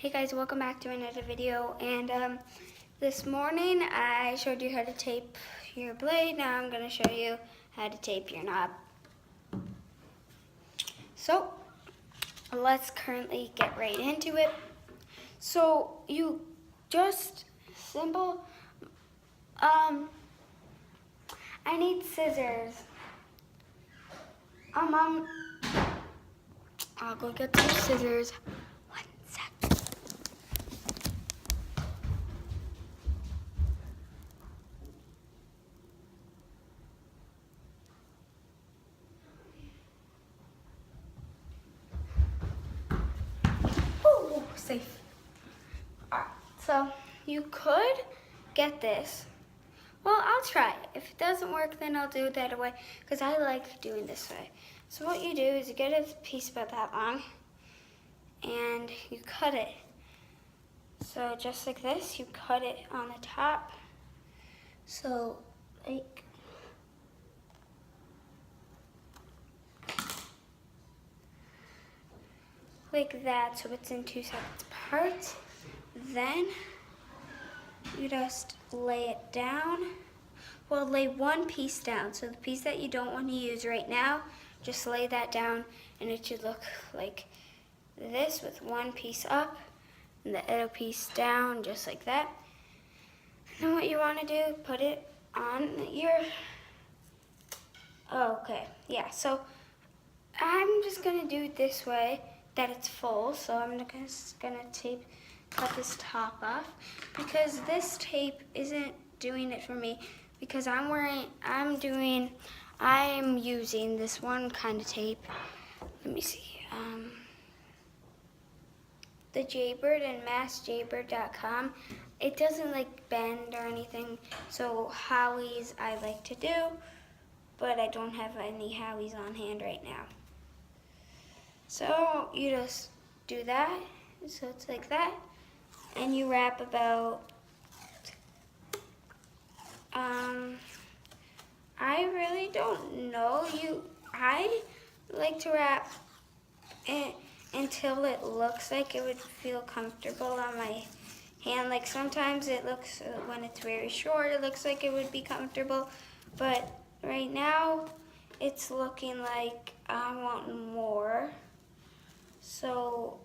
Hey guys, welcome back to another video. And this morning I showed you how to tape your blade. Now I'm going to show you how to tape your knob. So let's currently get right into it. So you just I need scissors. I'll go get some scissors. One sec. Oh, safe. Alright, so you could get this. Well, I'll try it. If it doesn't work, then I'll do it that way, because I like doing this way. So what you do is you get a piece about that long, and you cut it. So just like this, you cut it on the top. So like that, so it's in 2 separate parts. Then you just lay it down. Well, lay one piece down. So the piece that you don't want to use right now, just lay that down, and it should look like this with one piece up and the other piece down, just like that. And then what you want to do, put it on your, okay, yeah, so I'm just going to do it this way, that it's full. So I'm just going to cut this top off, because this tape isn't doing it for me, because I'm using this one kind of tape. Let me see. The Jaybird and massjaybird.com. It doesn't like bend or anything. So Howies I like to do, but I don't have any Howies on hand right now. So you just do that. So it's like that. And you wrap about, I really don't know. I like to wrap it until it looks like it would feel comfortable on my hand. Like sometimes it looks, when it's very short, it looks like it would be comfortable. But right now, it's looking like I want more. So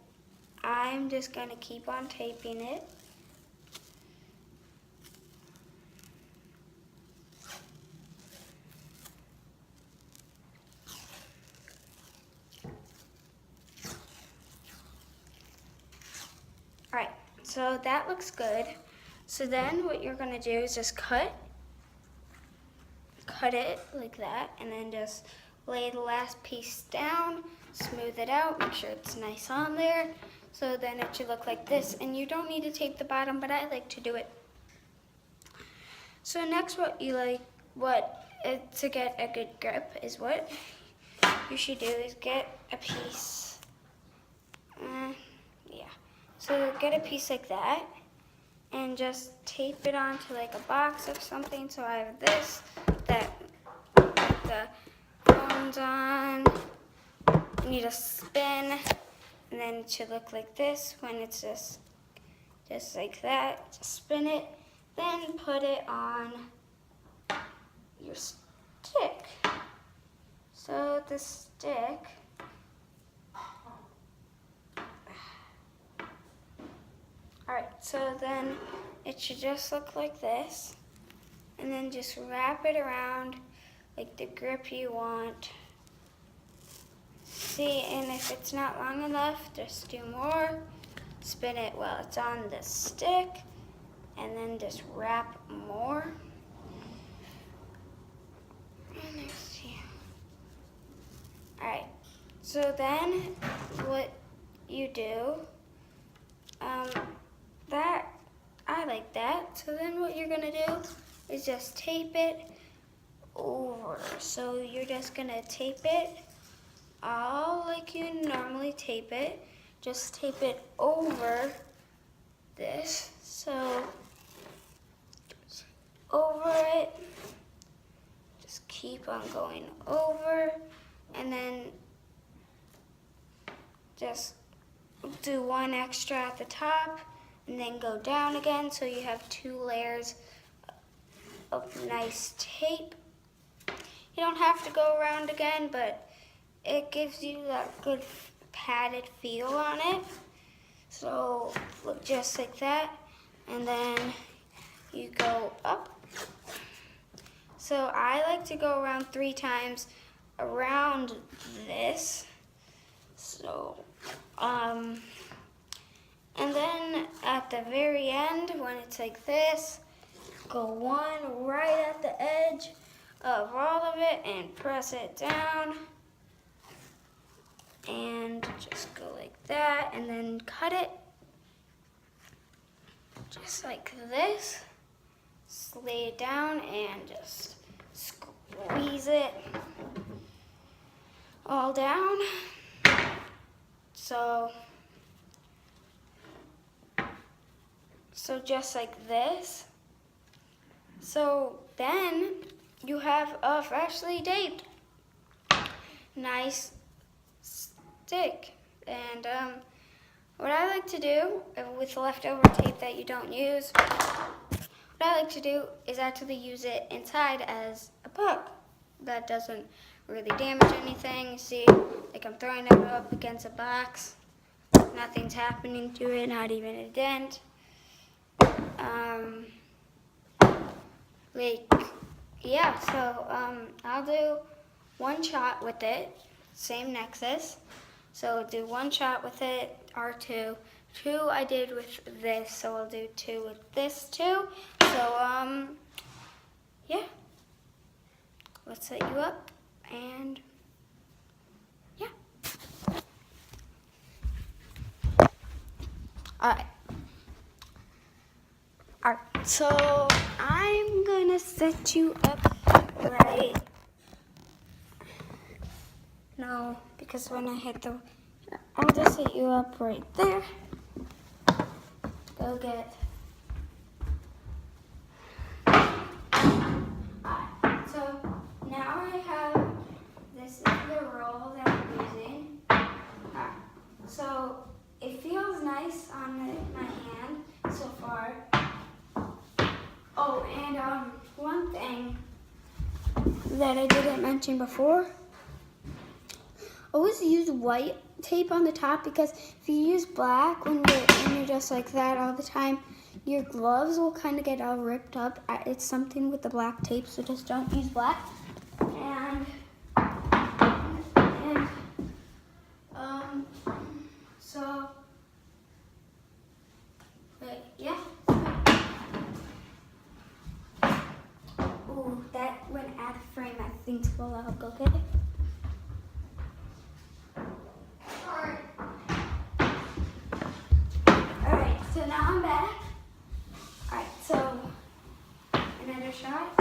I'm just gonna keep on taping it. All right, so that looks good. So then what you're gonna do is just cut it like that, and then just lay the last piece down, smooth it out, make sure it's nice on there. So then it should look like this, and you don't need to tape the bottom, but I like to do it. So next to get a good grip is what you should do is get a piece, so get a piece like that, and just tape it onto like a box of something. So I have this, that the phone's on, and you just spin, and then it should look like this when it's just like that. Just spin it, then put it on your stick. So the stick, alright, so then it should just look like this, and then just wrap it around like the grip you want. See, and if it's not long enough, just do more. Spin it while it's on the stick, and then just wrap more. And let's see. Alright, so then what you do, I like that. So then what you're gonna do is just tape it over. So you're just gonna tape it all like you normally tape it. Just tape it over this. So over it, just keep on going over, and then just do one extra at the top and then go down again, so you have 2 layers of nice tape. You don't have to go around again, but it gives you that good padded feel on it. So look just like that, and then you go up. So I like to go around 3 times around this. So, and then at the very end, when it's like this, go one right at the edge of all of it and press it down. And just go like that, and then cut it just like this. Just lay it down and just squeeze it all down. So just like this. So then you have a freshly taped nice stick. And what I like to do with leftover tape that you don't use, what I like to do is actually use it inside as a book. That doesn't really damage anything. You see, like I'm throwing it up against a box. Nothing's happening to it, not even a dent. So I'll do one shot with it, same Nexus. So do one shot with it, R2. 2 I did with this, so I'll do 2 with this too. So yeah, let's set you up, and yeah. Alright, so I'm gonna set you up right. No, because when I hit I'll just set you up right there. Go get. Alright, so now I have, this is the roll that I'm using. Alright, so it feels nice on my hand so far. Oh, and one thing that I didn't mention before, always use white tape on the top, because if you use black when you're just like that all the time, your gloves will kind of get all ripped up. It's something with the black tape, so just don't use black. And so wait, yeah. Ooh, that went out of frame. I think so. I'll go get it. Alright, so now I'm back. Alright, so another shot.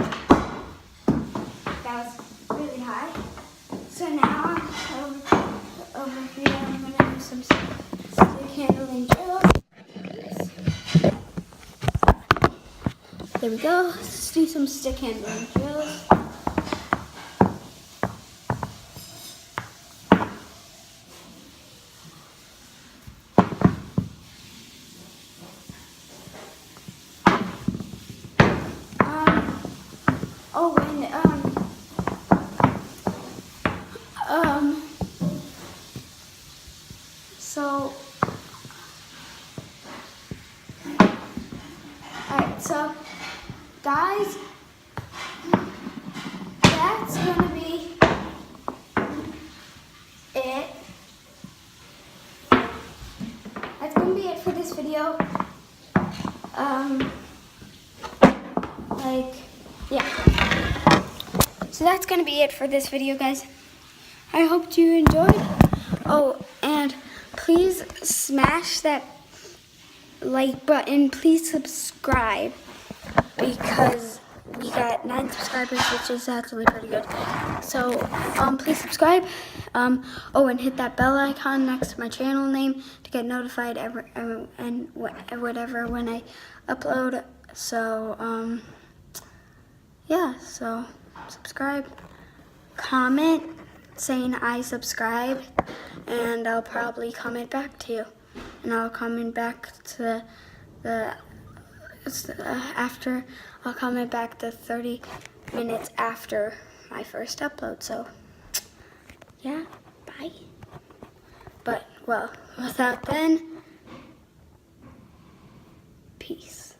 That was really high. So now over here, I'm going to do some stick handling drills. There we go. Let's do some stick handling drills. So, guys, that's gonna be it. That's gonna be it for this video. Yeah. So that's gonna be it for this video, guys. I hope you enjoyed. Oh, and please smash that like button. Please subscribe, because we got 9 subscribers, which is actually pretty good. So please subscribe. And hit that bell icon next to my channel name to get notified whatever when I upload. So yeah, so subscribe, comment saying I subscribed, and I'll probably comment back to you. and I'll comment back to I'll comment back the 30 minutes after my first upload. So yeah, bye. But well, without then, peace.